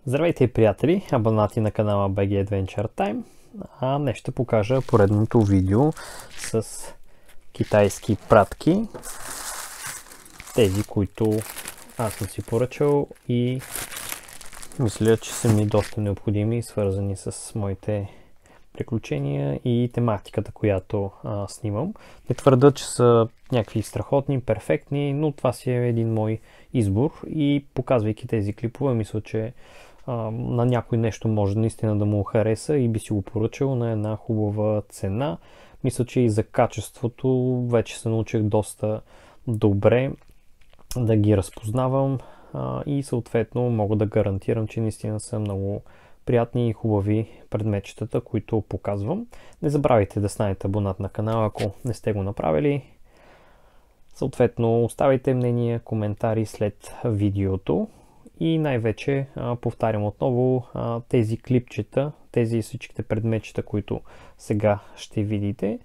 Здравейте, приятели, абонати на канала BG Adventure Time. Днес ще покажа поредното видео с китайски пратки. Тези, които аз съм си поръчал и мисля, че са ми доста необходими, свързани с моите приключения и тематиката, която снимам. Не твърда, че са някакви страхотни, перфектни, но това си е един мой избор и показвайки тези клипове, мисля, че на някой нещо може наистина да му хареса и би си го поръчал на една хубава цена. Мисля, че и за качеството вече се научих доста добре да ги разпознавам и съответно мога да гарантирам, че наистина са много приятни и хубави предметчетата, които показвам. Не забравяйте да станете абонат на канала, ако не сте го направили. Съответно, оставяйте мнения, коментари след видеото. И най-вече, повтарям отново, тези клипчета, тези всичките предметчета, които сега ще видите,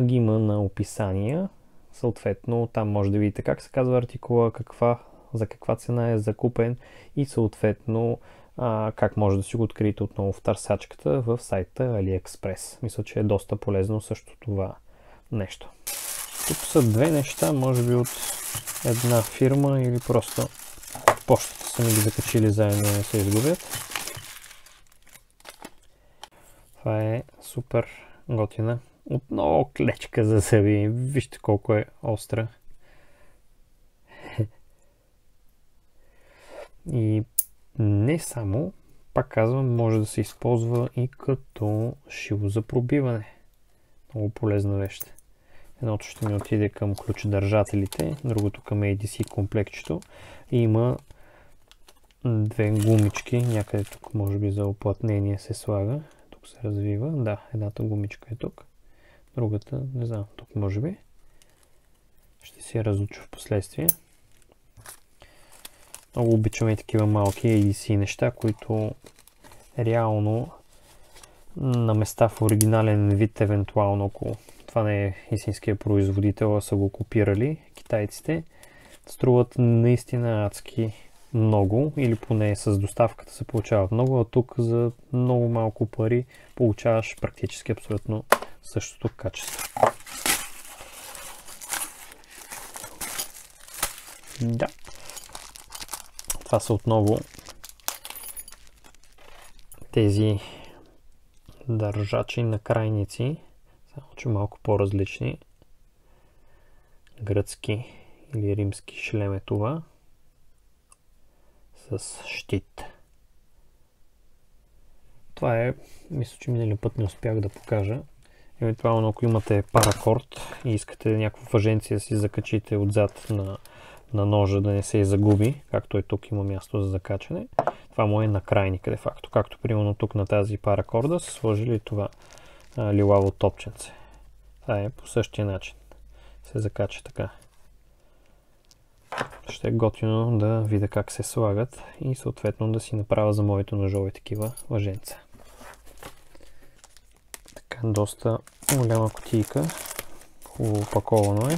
ги има на описания. Съответно, там може да видите как се казва артикула, за каква цена е закупен и съответно как може да си го откриете отново в търсачката в сайта AliExpress. Мисля, че е доста полезно също това нещо. Тук са две неща, може би от една фирма или просто почтата са ми ги закачили заедно да не се изгубят. Това е супер готина. Отново клечка за зъби. Вижте колко е остра. И не само, пак казвам, може да се използва и като шило за пробиване. Много полезна вещ. Едното ще ми отиде към ключодържателите, другото към ADC комплектчето. И има две гумички, някъде тук може би за оплътнение се слага. Тук се развива. Да, едната гумичка е тук. Другата, не знам, тук може би. Ще си я разуча в последствие. Много обичаме и такива малки ADC неща, които реално на места в оригинален вид, евентуално ако това не е истинския производител, а са го копирали китайците, струват наистина адски много, или поне с доставката се получава много, а тук за много малко пари получаваш практически абсолютно същото качество. Да. Това са отново тези държачи на крайници, само че малко по-различни. Гръцки или римски шлем е това, с щит. Това е, мисля, че миналия път не успях да покажа. Евентуално, ако имате паракорд и искате някаква въженция да си закачите отзад на ножа, да не се загуби, както е тук, има място за закачане. Това му е накрайник, де факто. Както примерно тук на тази паракорда са сложили това лилаво топченце. Това е по същия начин. Се закача така. Ще е готино да видя как се слагат и съответно да си направя за моите ножове такива въженца. Така, доста голяма кутийка. Хубаво опаковано е.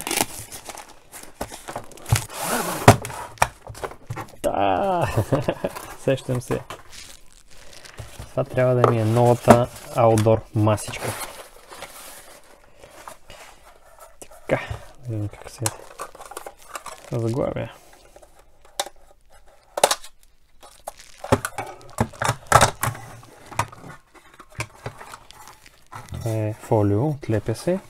Да! Сещам се. Това трябва да ми е новата аутдор масичка. Така, да видим как се заглавя. Това е фолио, отлепя се.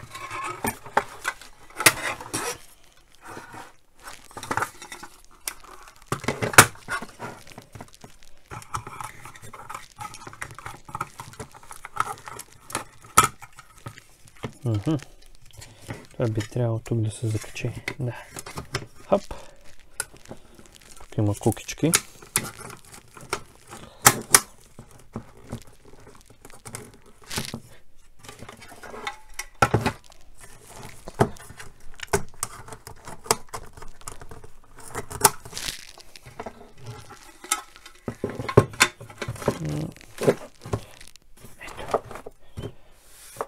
Това би трябвало тук да се закачи. Да. Хоп. Тук има кукички.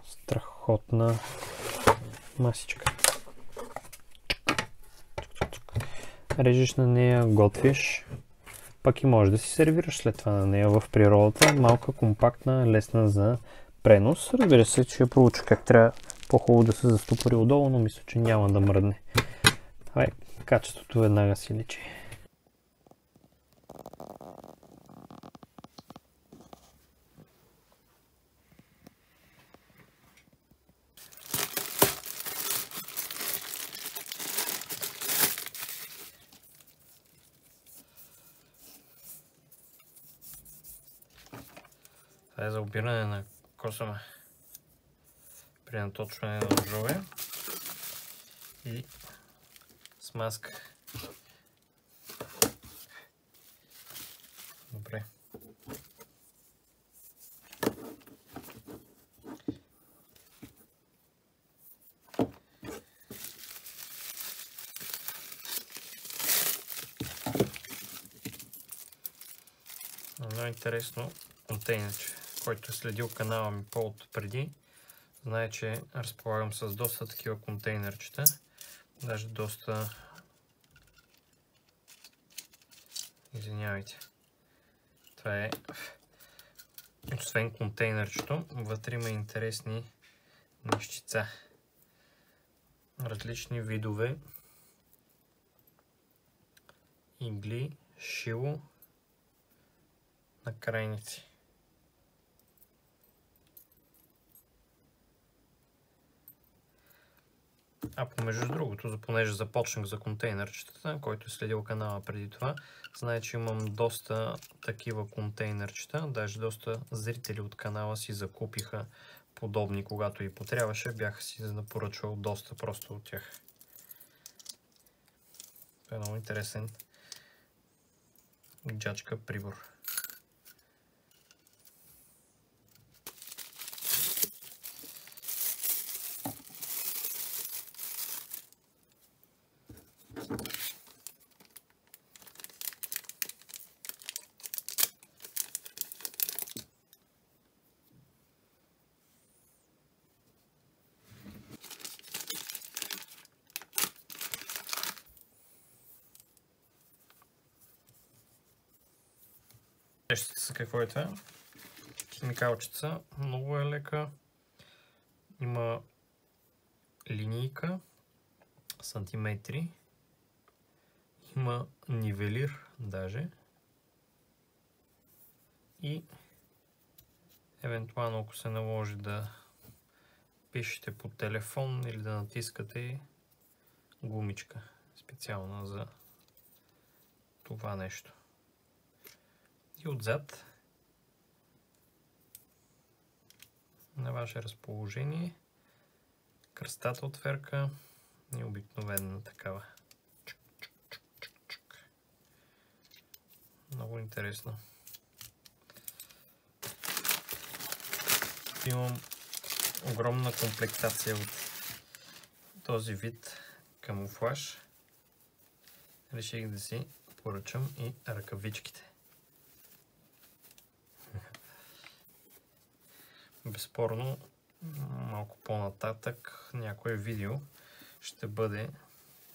Страхотна масичка. Режеш на нея, готвиш, пък и може да си сервираш след това на нея в природата. Малка, компактна, лесна за пренос. Разбира се, че я проуча как трябва по-хубаво да се застопори отдолу, но мисля, че няма да мръдне. Качеството веднага си личи. Това е за обиране на косама при наточване на ножове и смазка. Добре. Много интересно контейнерче. Който е следил канала ми по-отпреди, знае, че разполагам с доста такива контейнерчета. Даже доста... Извинявайте. Това е... Освен контейнерчето, вътре има интересни нещица. Различни видове игли, шило на крайници. А помежду другото, понеже започнах за контейнерчетата, който е следил канала преди това, знае, че имам доста такива контейнерчета. Даже доста зрители от канала си закупиха подобни, когато и потребваше. Бях си напоръчвал доста просто от тях. Това е много интересен джачка прибор. Сещате се какво е това? Химикалчица. Много е лека. Има линийка, сантиметри. Има нивелир даже. И евентуално, ако се наложи да пишете по телефон или да натискате гумичка специална за това нещо. И отзад на ваше разположение кръстата отверка и обикновена такава. Много интересно. Имам огромна комплектация от този вид камуфлаж. Реших да си поръчам и ръкавичките. Безспорно, малко по-нататък някое видео ще бъде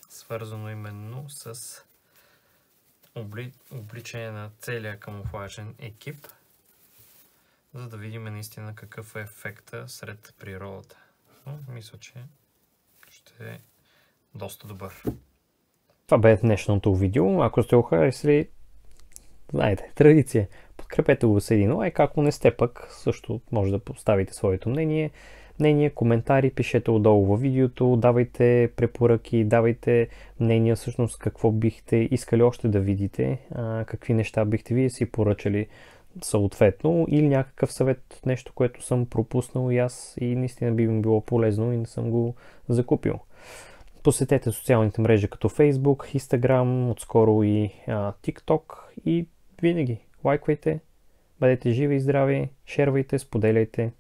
свързано именно с обличане на целия камуфлажен екип, за да видим наистина какъв е ефекта сред природата. Но мисля, че ще е доста добър. Това бе днешното видео. Ако сте го харесали, знаете, традиция. Подкрепете го с един лайк, ако не сте пък, също може да поставите своето мнение, коментари, пишете отдолу във видеото, давайте препоръки, давайте мнения всъщност какво бихте искали още да видите, какви неща бихте вие си поръчали съответно или някакъв съвет, нещо, което съм пропуснал и аз и наистина би ми било полезно и не съм го закупил. Посетете социалните мрежи като Facebook, Instagram, отскоро и TikTok и винаги лайквайте, бъдете живи и здрави, шервайте, споделяйте